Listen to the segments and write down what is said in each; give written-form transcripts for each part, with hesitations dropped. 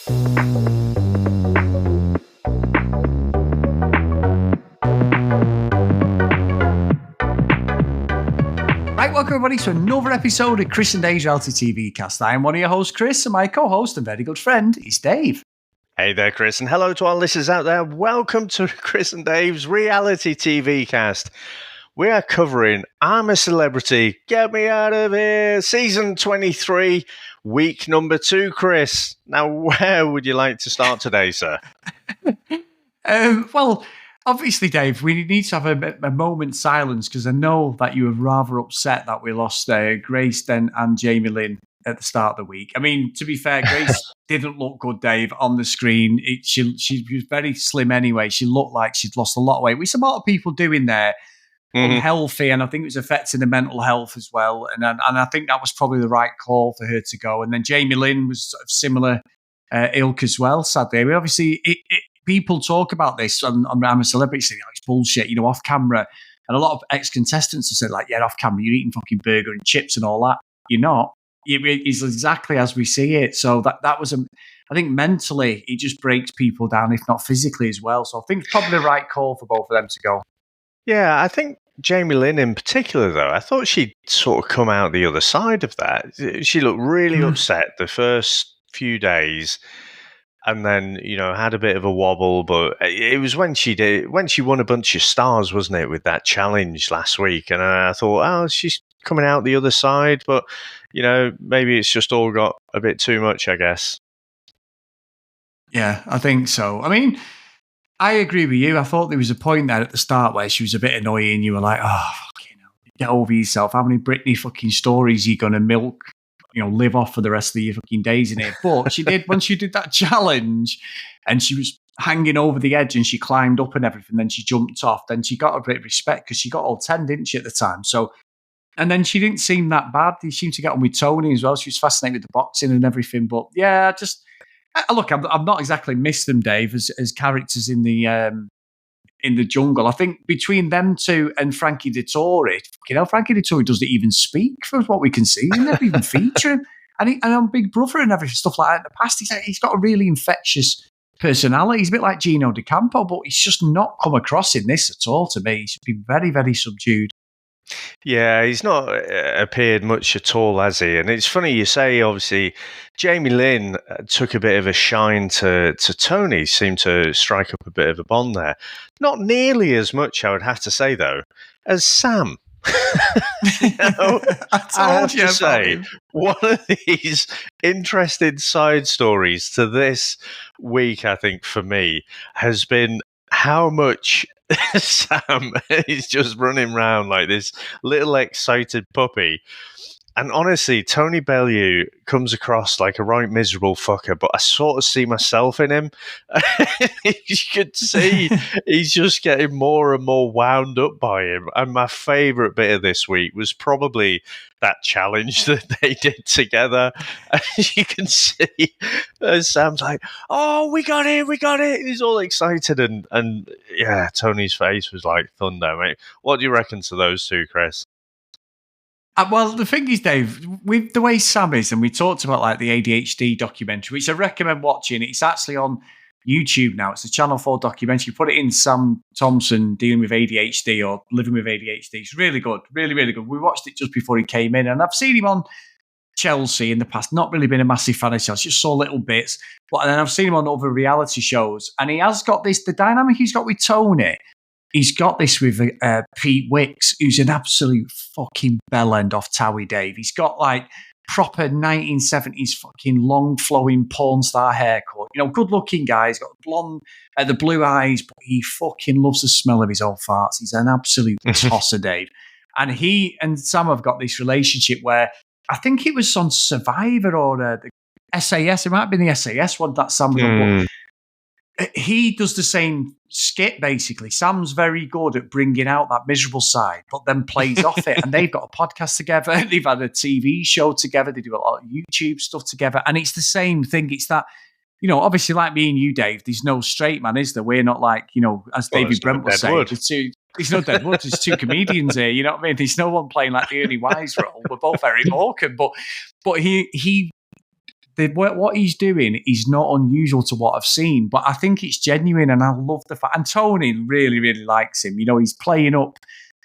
Right, welcome everybody to another episode of Chris and Dave's Reality TV Cast. I am one of your hosts, Chris, and my co-host and very good friend is Dave. Hey there, Chris, and hello to our listeners out there. Welcome to Chris and Dave's Reality TV Cast. We are covering I'm a Celebrity, Get Me Out of Here, Season 23, Week number 2, Chris. Now, where would you like to start today, sir? Well, obviously, Dave, we need to have a moment's silence because I know that you were rather upset that we lost Grace Den and Jamie Lynn at the start of the week. I mean, to be fair, Grace didn't look good, Dave, on the screen. She was very slim anyway. She looked like she'd lost a lot of weight, which a lot of people doing there. Unhealthy, and I think it was affecting the mental health as well. And I think that was probably the right call for her to go. And then Jamie Lynn was sort of similar ilk as well, sadly. I mean, obviously, people talk about this on I'm a Celebrity, saying, it's bullshit, off camera. And a lot of ex-contestants have said, like, yeah, off camera, you're eating fucking burger and chips and all that. You're not. It's exactly as we see it. So that was, I think mentally, it just breaks people down, if not physically as well. So I think it's probably the right call for both of them to go. Yeah, I think Jamie Lynn in particular, though, I thought she'd sort of come out the other side of that. She looked really upset the first few days and then, had a bit of a wobble. But it was when she won a bunch of stars, wasn't it, with that challenge last week. And I thought, oh, she's coming out the other side. But, maybe it's just all got a bit too much, I guess. Yeah, I think so. I mean, I agree with you. I thought there was a point there at the start where she was a bit annoying. You were like, oh, fucking hell, get over yourself. How many Britney fucking stories are you going to milk, live off for the rest of your fucking days in it? But she did, when she did that challenge and she was hanging over the edge and she climbed up and everything, then she jumped off, then she got a bit of respect because she got all 10, didn't she, at the time? So, and then she didn't seem that bad. She seemed to get on with Tony as well. She was fascinated with the boxing and everything. But yeah, look, I'm not exactly missed them, Dave, as characters in the jungle. I think between them two and Frankie Dettori, Frankie Dettori doesn't even speak from what we can see. They never even feature him. And on Big Brother and everything, stuff like that in the past, he's got a really infectious personality. He's a bit like Gino D'Acampo, but he's just not come across in this at all to me. He's been very, very subdued. Yeah, he's not appeared much at all, has he? And it's funny you say, obviously, Jamie Lynn took a bit of a shine to Tony, seemed to strike up a bit of a bond there. Not nearly as much, I would have to say, though, as Sam. I have to say, one of these interesting side stories to this week, I think, for me, has been how much Sam is just running around like this little excited puppy. And honestly, Tony Bellew comes across like a right miserable fucker, but I sort of see myself in him. You could see he's just getting more and more wound up by him. And my favourite bit of this week was probably that challenge that they did together. And you can see Sam's like, oh, we got it. He's all excited. And yeah, Tony's face was like thunder, mate. What do you reckon to those two, Chris? Well, the thing is, Dave, with the way Sam is, and we talked about like the ADHD documentary, which I recommend watching. It's actually on YouTube now. It's a Channel 4 documentary. Put it in Sam Thompson dealing with ADHD or living with ADHD. It's really good, really, really good. We watched it just before he came in, and I've seen him on Chelsea in the past. Not really been a massive fan of Chelsea, just saw little bits. But then I've seen him on other reality shows, and he has got the dynamic he's got with Tony. He's got this with Pete Wicks, who's an absolute fucking bellend off Towie, Dave. He's got like proper 1970s fucking long flowing porn star haircut. Good looking guy. He's got blonde, the blue eyes, but he fucking loves the smell of his own farts. He's an absolute tosser, Dave. And he and Sam have got this relationship where I think it was on Survivor or the SAS. It might have been the SAS one that Sam done, but he does the same skit, basically. Sam's very good at bringing out that miserable side, but then plays off it. And they've got a podcast together. They've had a TV show together. They do a lot of YouTube stuff together. And it's the same thing. It's that, obviously like me and you, Dave, there's no straight man, is there? We're not like, as David Brent was saying, there's no Deadwood. There's two comedians here. You know what I mean? There's no one playing like the Ernie Wise role. We're both Eric Morecambe. But he what he's doing is not unusual to what I've seen, but I think it's genuine, and I love the fact. And Tony really, really likes him. He's playing up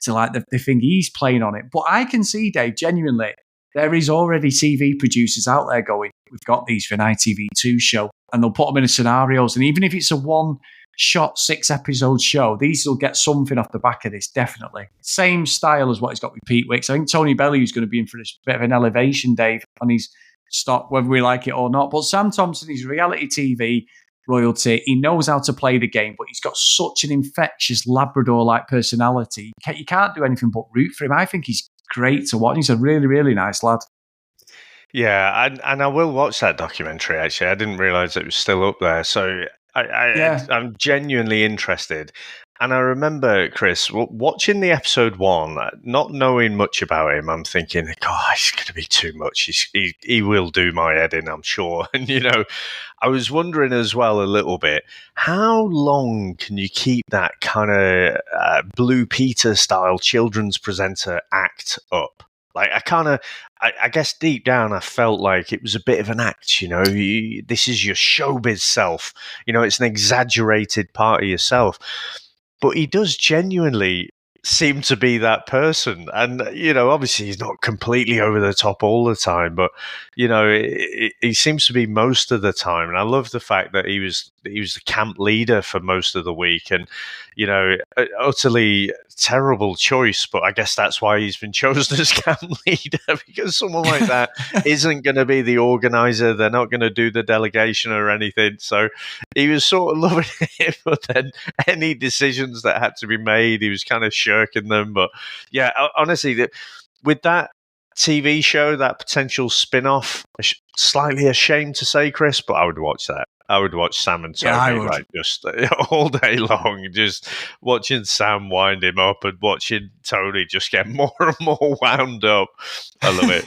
to like the thing he's playing on it. But I can see, Dave, genuinely, there is already TV producers out there going, we've got these for an ITV2 show, and they'll put them in scenarios. And even if it's a one-shot, 6-episode show, these will get something off the back of this, definitely. Same style as what he's got with Pete Wicks. I think Tony Bellew is going to be in for a bit of an elevation, Dave, on his stock, whether we like it or not. But Sam Thompson is reality TV royalty. He knows how to play the game, but he's got such an infectious Labrador-like personality. You can't do anything but root for him. I think he's great to watch. He's a really, really nice lad. Yeah, and I will watch that documentary, actually. I didn't realise it was still up there. So I'm genuinely interested. And I remember, Chris, watching the episode 1, not knowing much about him, I'm thinking, God, it's going to be too much. He will do my head in, I'm sure. And, I was wondering as well a little bit, how long can you keep that kind of Blue Peter style children's presenter act up? Like, I guess deep down, I felt like it was a bit of an act, this is your showbiz self. It's an exaggerated part of yourself. But he does genuinely seem to be that person. And, obviously he's not completely over the top all the time, but, he seems to be most of the time. And I love the fact that he was the camp leader for most of the week. And, utterly terrible choice, but I guess that's why he's been chosen as camp leader, because someone like that isn't going to be the organizer. They're not going to do the delegation or anything. So he was sort of loving it, but then any decisions that had to be made, he was kind of shirking them. But yeah, honestly, with that TV show, that potential spin-off, slightly ashamed to say, Chris, but I would watch that. I would watch Sam and Tony just all day long, just watching Sam wind him up and watching Tony just get more and more wound up. I love it.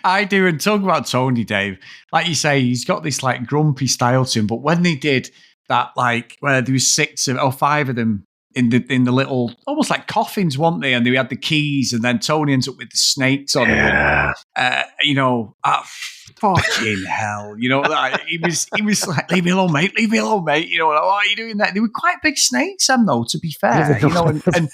I do. And talk about Tony, Dave, like you say, he's got this like grumpy style to him. But when they did that, like where there was 5 of them in the little, almost like coffins, weren't they? And they had the keys, and then Tony ends up with the snakes on him. Fucking hell, he was like, leave me alone, mate. What are you doing there? They were quite big snakes, them though, to be fair. And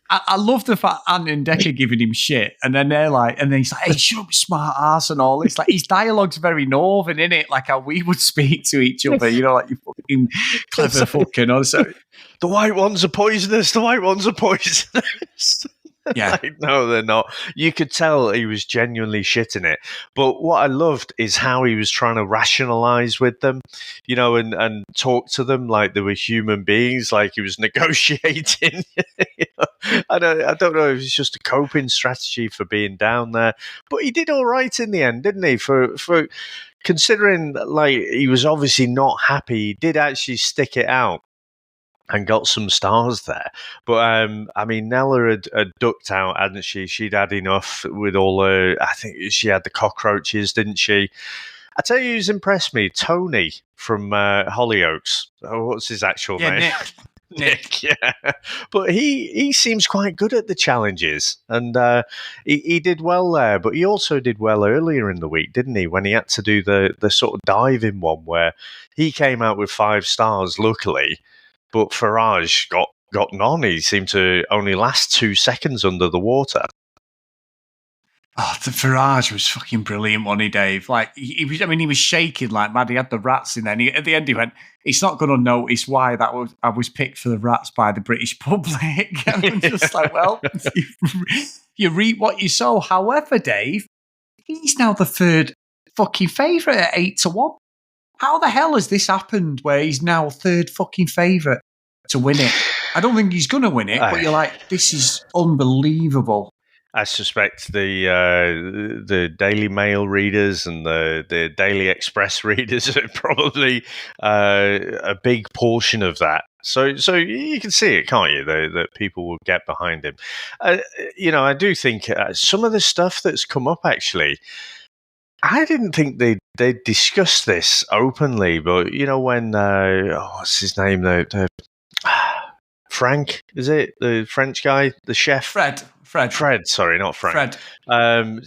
I love the fact Ant and Decker giving him shit, and then they're like, and then he's like, hey, shut up, smart ass, and all. It's like his dialogue's very northern, innit? Like how we would speak to each other, like you fucking clever fucking. Also, the white ones are poisonous. The white ones are poisonous. Yeah. Like, no, they're not. You could tell he was genuinely shitting it. But what I loved is how he was trying to rationalize with them, and talk to them like they were human beings, like he was negotiating. I don't know if it's just a coping strategy for being down there, but he did all right in the end, didn't he? For considering like he was obviously not happy, he did actually stick it out and got some stars there. But, Nella had ducked out, hadn't she? She'd had enough with all I think she had the cockroaches, didn't she? I tell you who's impressed me, Tony from Hollyoaks. Oh, what's his actual name? Nick, yeah. But he seems quite good at the challenges, and he did well there, but he also did well earlier in the week, didn't he, when he had to do the sort of diving one where he came out with 5 stars, luckily, but Farage got none. He seemed to only last 2 seconds under the water. Oh, the Farage was fucking brilliant, wasn't he, Dave? Like, he was shaking like mad. He had the rats in there. And at the end, he went, it's not going to notice why I was picked for the rats by the British public. And I'm just like, well, you reap what you sow. However, Dave, he's now the 3rd fucking favourite at 8-1. How the hell has this happened where he's now 3rd fucking favourite to win it? I don't think he's going to win it, but you're like, this is unbelievable. I suspect the Daily Mail readers and the Daily Express readers are probably a big portion of that. So you can see it, can't you? That people will get behind him. I do think some of the stuff that's come up, actually, I didn't think they discussed this openly, but when what's his name, Frank, is it? The French guy, the chef? Fred, sorry, not Frank.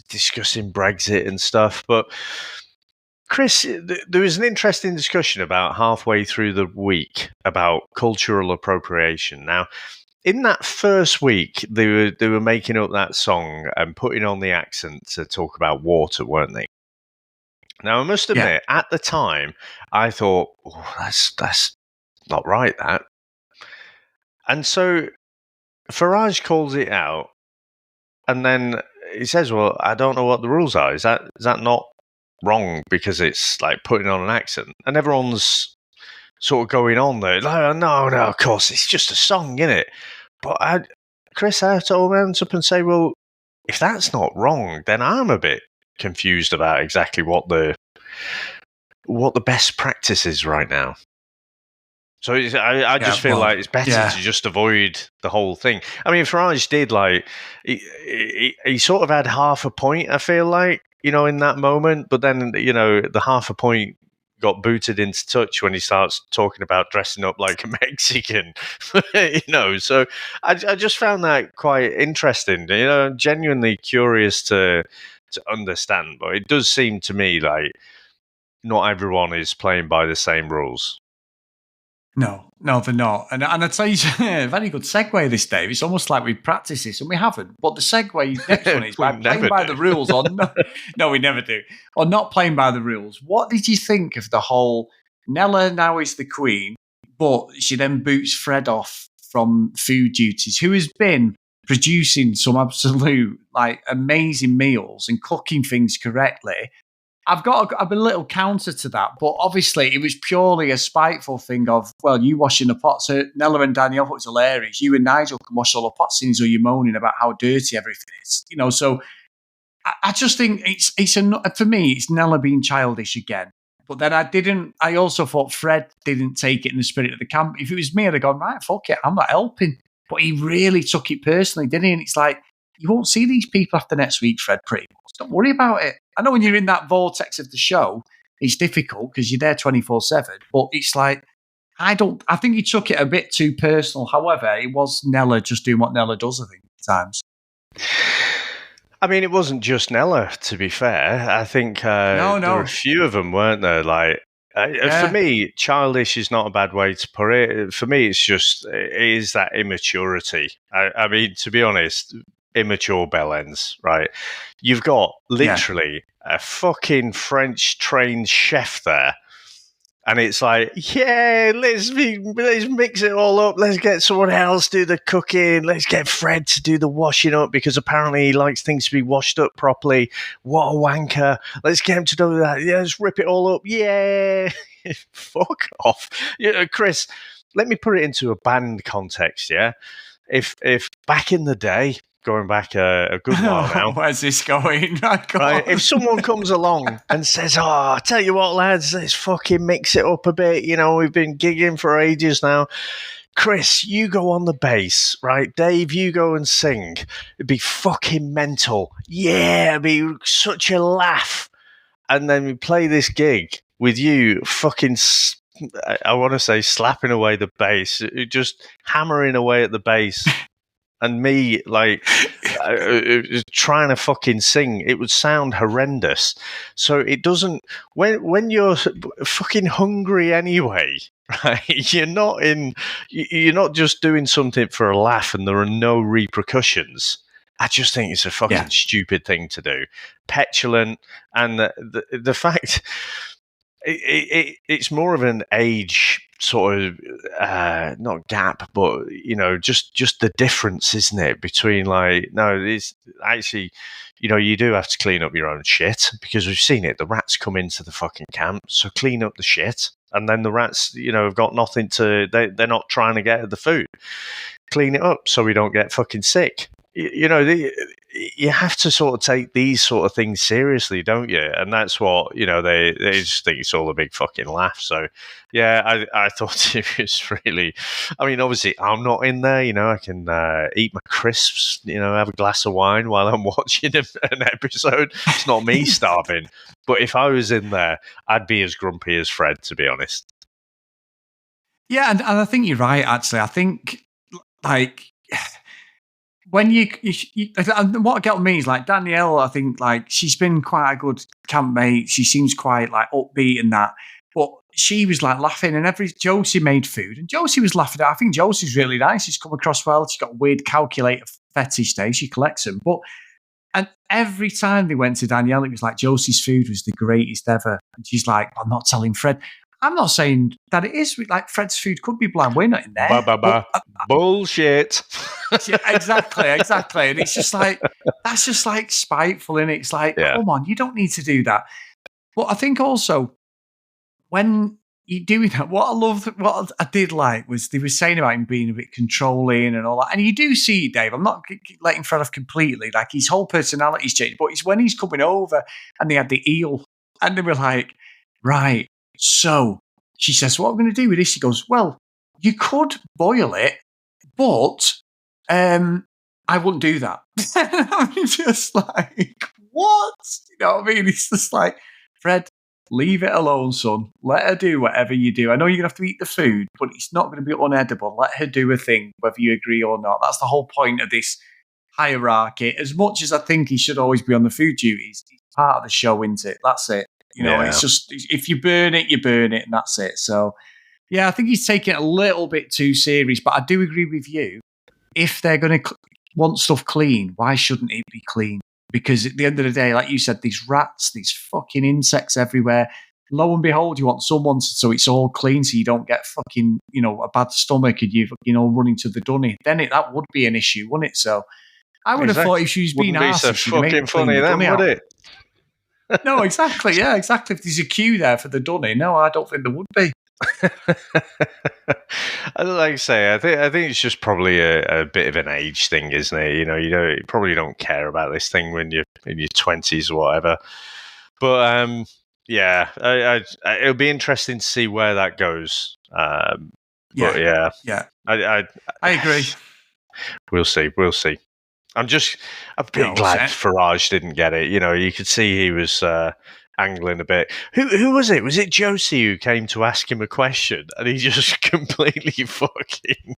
Discussing Brexit and stuff. But Chris, there was an interesting discussion about halfway through the week about cultural appropriation. Now, in that first week, they were making up that song and putting on the accent to talk about water, weren't they? Now, I must admit, at the time, I thought, oh, that's not right, that. And so Farage calls it out, and then he says, well, I don't know what the rules are. Is that not wrong because it's like putting on an accent? And everyone's sort of going on there. Like, no, of course, it's just a song, innit? But Chris, I have to open up and say, well, if that's not wrong, then I'm a bit confused about exactly what the best practice is right now. So I just feel like it's better to just avoid the whole thing. I mean, Farage did, like, he sort of had half a point, I feel like, in that moment. But then, the half a point got booted into touch when he starts talking about dressing up like a Mexican, So I just found that quite interesting, genuinely curious to understand. But it does seem to me like not everyone is playing by the same rules. No, they're not. And I'd say it's a very good segue this, Dave. It's almost like we practice this, and we haven't. But the segue next one is by playing by the rules or not. No, we never do. Or not playing by the rules. What did you think of the whole Nella now is the queen, but she then boots Fred off from food duties, who has been producing some absolute, like, amazing meals and cooking things correctly. I've got a little counter to that, but obviously it was purely a spiteful thing of, well, you washing the pots. So Nella and Danielle thought it was hilarious. You and Nigel can wash all the pots, or you're moaning about how dirty everything is. So I just think for me, it's Nella being childish again. But then I also thought Fred didn't take it in the spirit of the camp. If it was me, I'd have gone, right, fuck it, I'm not helping. But he really took it personally, didn't he? And it's like, you won't see these people after next week, Fred, pretty much. Don't worry about it. I know when you're in that vortex of the show, it's difficult because you're there 24/7. But it's like, I think he took it a bit too personal. However, it was Nella just doing what Nella does, I think, at times. I mean, it wasn't just Nella, to be fair. I think there were a few of them, weren't there? Like, for me, childish is not a bad way to put it. For me, it is that immaturity. I mean, to be honest, immature bellends, right? You've got literally a fucking French trained chef there, and it's like, let's mix it all up. Let's get someone else do the cooking. Let's get Fred to do the washing up because apparently he likes things to be washed up properly. What a wanker! Let's get him to do that. Yeah, let's rip it all up. Yeah, fuck off, Chris. Let me put it into a band context. Yeah, if back in the day, going back a good while now. Where's this going? Right, if someone comes along and says, I tell you what, lads, let's fucking mix it up a bit. We've been gigging for ages now. Chris, you go on the bass, right? Dave, you go and sing. It'd be fucking mental. Yeah, it'd be such a laugh. And then we play this gig with you fucking, I want to say, slapping away the bass, just hammering away at the bass. And me, like, trying to fucking sing, it would sound horrendous. So it doesn't. When you're fucking hungry anyway, right? You're not just doing something for a laugh, and there are no repercussions. I just think it's a fucking stupid thing to do, petulant, and the fact it's more of an age sort of not gap, but just the difference, isn't it, between it's actually, you do have to clean up your own shit because we've seen it. The rats come into the fucking camp, so clean up the shit, and then the rats, have got nothing to. They're not trying to get at the food. Clean it up so we don't get fucking sick. You have to sort of take these sort of things seriously, don't you? And that's what, they just think it's all a big fucking laugh. So, yeah, I thought it was really, I mean, obviously I'm not in there, I can eat my crisps, have a glass of wine while I'm watching an episode. It's not me starving. But if I was in there, I'd be as grumpy as Fred, to be honest. Yeah, and I think you're right, actually. I think like when and what I get on me is like Danielle, I think like she's been quite a good campmate. She seems quite like upbeat and that, but she was like laughing and Josie made food and Josie was laughing at. I think Josie's really nice. She's come across well. She's got a weird calculator fetish day. She collects them, and every time they went to Danielle, it was like Josie's food was the greatest ever. And she's like, I'm not telling Fred. I'm not saying that it is. Like Fred's food could be bland. We're not in there. Bullshit. Yeah, exactly. And it's just like, that's just like spiteful. And it's like, come on, you don't need to do that. But I think also when you do that, what I did like was they were saying about him being a bit controlling and all that. And you do see it, Dave. I'm not letting Fred off completely. Like his whole personality's changed. But it's when he's coming over and they had the eel and they were like, right. So she says, what are we going to do with this? She goes, well, you could boil it, but I wouldn't do that. I'm just like, what? You know what I mean? It's just like, Fred, leave it alone, son. Let her do whatever you do. I know you're going to have to eat the food, but it's not going to be unedible. Let her do a thing, whether you agree or not. That's the whole point of this hierarchy. As much as I think he should always be on the food duties, it's part of the show, isn't it? That's it. You know, it's just, if you burn it, and that's it. So, yeah, I think he's taking it a little bit too serious, but I do agree with you. If they're going to want stuff clean, why shouldn't it be clean? Because at the end of the day, like you said, these rats, these fucking insects everywhere. Lo and behold, you want someone so it's all clean so you don't get fucking, you know, a bad stomach and you running to the dunny. Then that would be an issue, wouldn't it? So I would have thought if she was being arsed, so fucking funny then, would it? No, exactly. Yeah, exactly. If there's a queue there for the dunny, no, I don't think there would be. Like I say, I think it's just probably a bit of an age thing, isn't it? You probably don't care about this thing when you're in your 20s or whatever. But yeah, it'll be interesting to see where that goes. But yeah, I agree. We'll see. I'm a bit glad Farage didn't get it. You could see he was angling a bit. Who was it? Was it Josie who came to ask him a question and he just completely fucking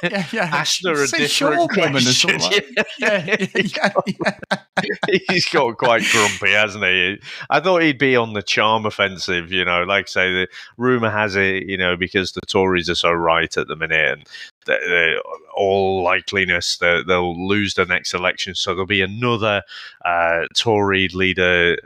asked her a different question? He's got quite grumpy, hasn't he? I thought he'd be on the charm offensive, like I say, the rumour has it, because the Tories are so right at the minute and all likeliness they'll lose the next election, so there'll be another Tory leader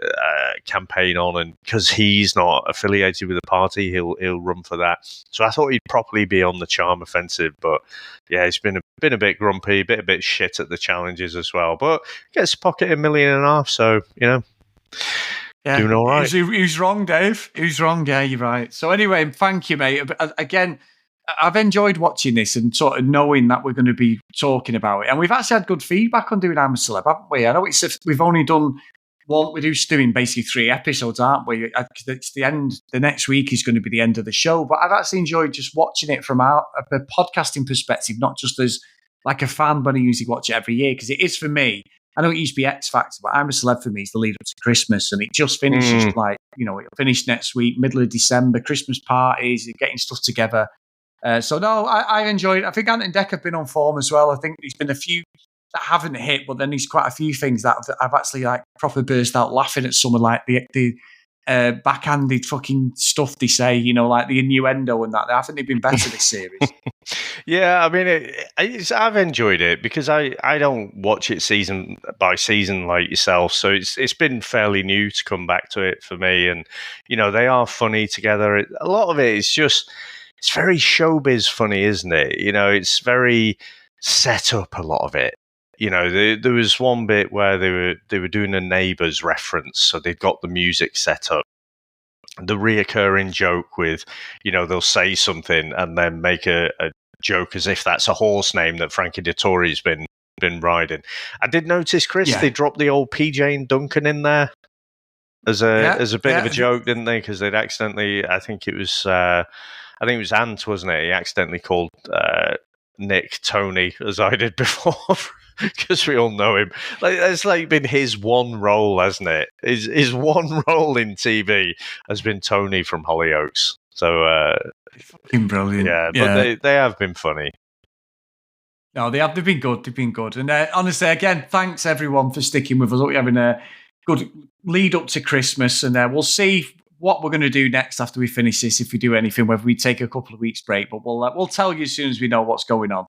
campaign on, and because he's not affiliated with the party, he'll run for that. So I thought he'd properly be on the charm offensive, but yeah, he's been a bit grumpy, a bit shit at the challenges as well. But gets pocket $1.5 million, so doing all right. He was wrong, Dave. He was wrong. Yeah, you're right. So anyway, thank you, mate. Again, I've enjoyed watching this and sort of knowing that we're going to be talking about it. And we've actually had good feedback on doing I'm A Celeb, haven't we? I know we've only done one. We're just doing basically 3 episodes, aren't we? It's the end. The next week is going to be the end of the show. But I've actually enjoyed just watching it from a podcasting perspective, not just as like a fan, but I usually watch it every year because it is for me. I know it used to be X Factor, but I'm A Celeb for me is the lead up to Christmas, and it just finishes it'll finish next week, middle of December, Christmas parties, getting stuff together. So no, I enjoyed it. I think Ant and Dec have been on form as well. I think there's been a few that haven't hit, but then there's quite a few things that I've actually like proper burst out laughing at some of like the backhanded fucking stuff they say, like the innuendo and that. I think they've been better this series. Yeah, I mean, I've enjoyed it because I don't watch it season by season like yourself, so it's been fairly new to come back to it for me. And they are funny together. A lot of it is just. It's very showbiz funny, isn't it? It's very set up, a lot of it. There was one bit where they were doing a Neighbours reference, so they'd got the music set up. The reoccurring joke with, they'll say something and then make a joke as if that's a horse name that Frankie Dettori's been riding. I did notice, Chris, they dropped the old PJ and Duncan in there as a bit of a joke, didn't they? Because they'd accidentally, I think it was Ant, wasn't it? He accidentally called Nick Tony, as I did before, because we all know him. That's been his one role, hasn't it? His one role in TV has been Tony from Hollyoaks. So, fucking brilliant. Yeah, but they have been funny. No, they've been good. They've been good. And honestly, again, thanks everyone for sticking with us. Hope you're having a good lead up to Christmas. And we'll see what we're going to do next after we finish this, if we do anything, whether we take a couple of weeks break. But we'll tell you as soon as we know what's going on.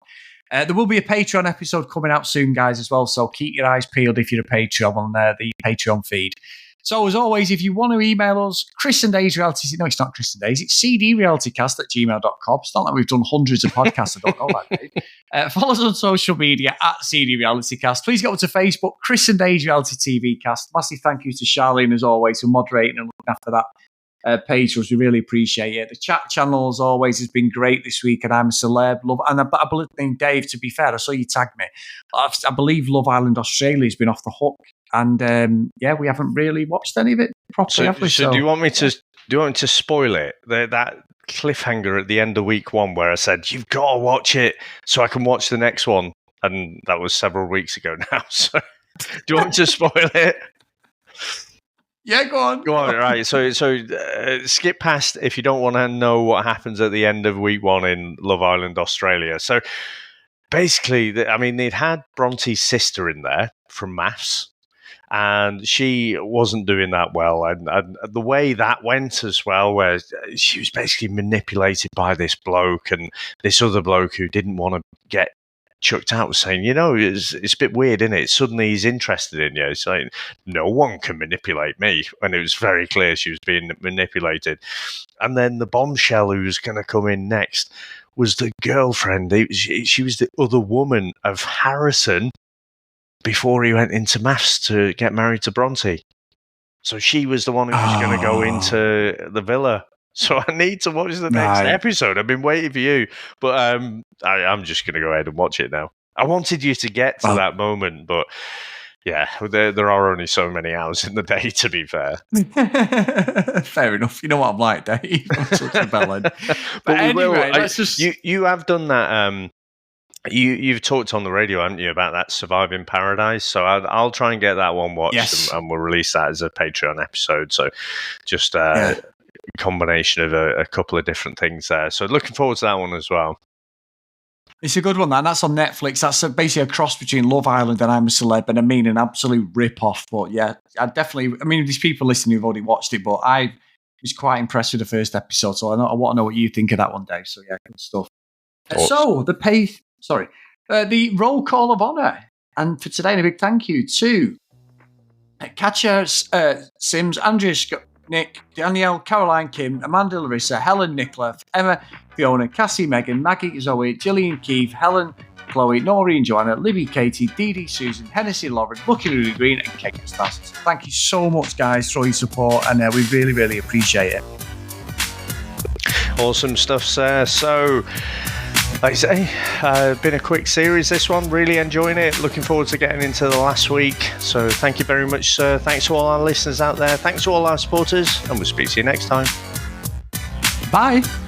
There will be a Patreon episode coming out soon, guys, as well. So keep your eyes peeled if you're a Patreon on the Patreon feed. So, as always, if you want to email us, Chris and Days Reality, no, it's not Chris and Days, it's cdrealitycast@gmail.com. It's not like we've done hundreds of podcasts, I don't know that, Dave. Follow us on social media @cdrealitycast. Please go to Facebook, Chris and Days Reality TV Cast. Massive thank you to Charlene, as always, for moderating and looking after that page. We really appreciate it. The chat channel, as always, has been great this week, and I'm a Celeb. And I believe, Dave, to be fair, I saw you tag me. I believe Love Island Australia has been off the hook. And we haven't really watched any of it properly, have we? So do you want me to spoil it? That cliffhanger at the end of week 1 where I said you've got to watch it so I can watch the next one, and that was several weeks ago now. So do you want me to spoil it? Yeah, go on. Go on. Right. So skip past if you don't want to know what happens at the end of week 1 in Love Island Australia. So basically, they'd had Bronte's sister in there from maths. And she wasn't doing that well. And the way that went as well, where she was basically manipulated by this bloke, and this other bloke who didn't want to get chucked out was saying, it's a bit weird, isn't it? Suddenly he's interested in you. It's like, no one can manipulate me. And it was very clear she was being manipulated. And then the bombshell who was going to come in next was the girlfriend. She was the other woman of Harrison, before he went into maths to get married to Bronte. So she was the one who was going to go into the villa. So I need to watch the next episode. I've been waiting for you. But I'm just going to go ahead and watch it now. I wanted you to get to that moment, but yeah, there are only so many hours in the day, to be fair. Fair enough. You know what I'm like, Dave. I'm such a bellend. But anyway, let's just... You have done that... You've talked on the radio, haven't you, about that Surviving Paradise? So I'll try and get that one watched, and we'll release that as a Patreon episode. So just a combination of a couple of different things there. So looking forward to that one as well. It's a good one, and that's on Netflix. That's basically a cross between Love Island and I'm a Celeb, and an absolute rip-off. But yeah, these people listening who've already watched it, but I was quite impressed with the first episode. So I want to know what you think of that one, Dave. So yeah, good stuff. So the roll call of honour, and for today, a big thank you to Katja Sims, Andrea, Nick, Danielle, Caroline, Kim, Amanda, Larissa, Helen, Nicola, Emma, Fiona, Cassie, Megan, Maggie, Zoe, Gillian, Keith, Helen, Chloe, Noreen, Joanna, Libby, Katie, Dee Dee, Susan, Hennessy, Lauren, Lucky Rudy Green, and Kate Stassis. Thank you so much, guys, for your support, and we really, really appreciate it. Awesome stuff, sir. So, like I say, been a quick series, this one. Really enjoying it. Looking forward to getting into the last week. So thank you very much, sir. Thanks to all our listeners out there. Thanks to all our supporters. And we'll speak to you next time. Bye.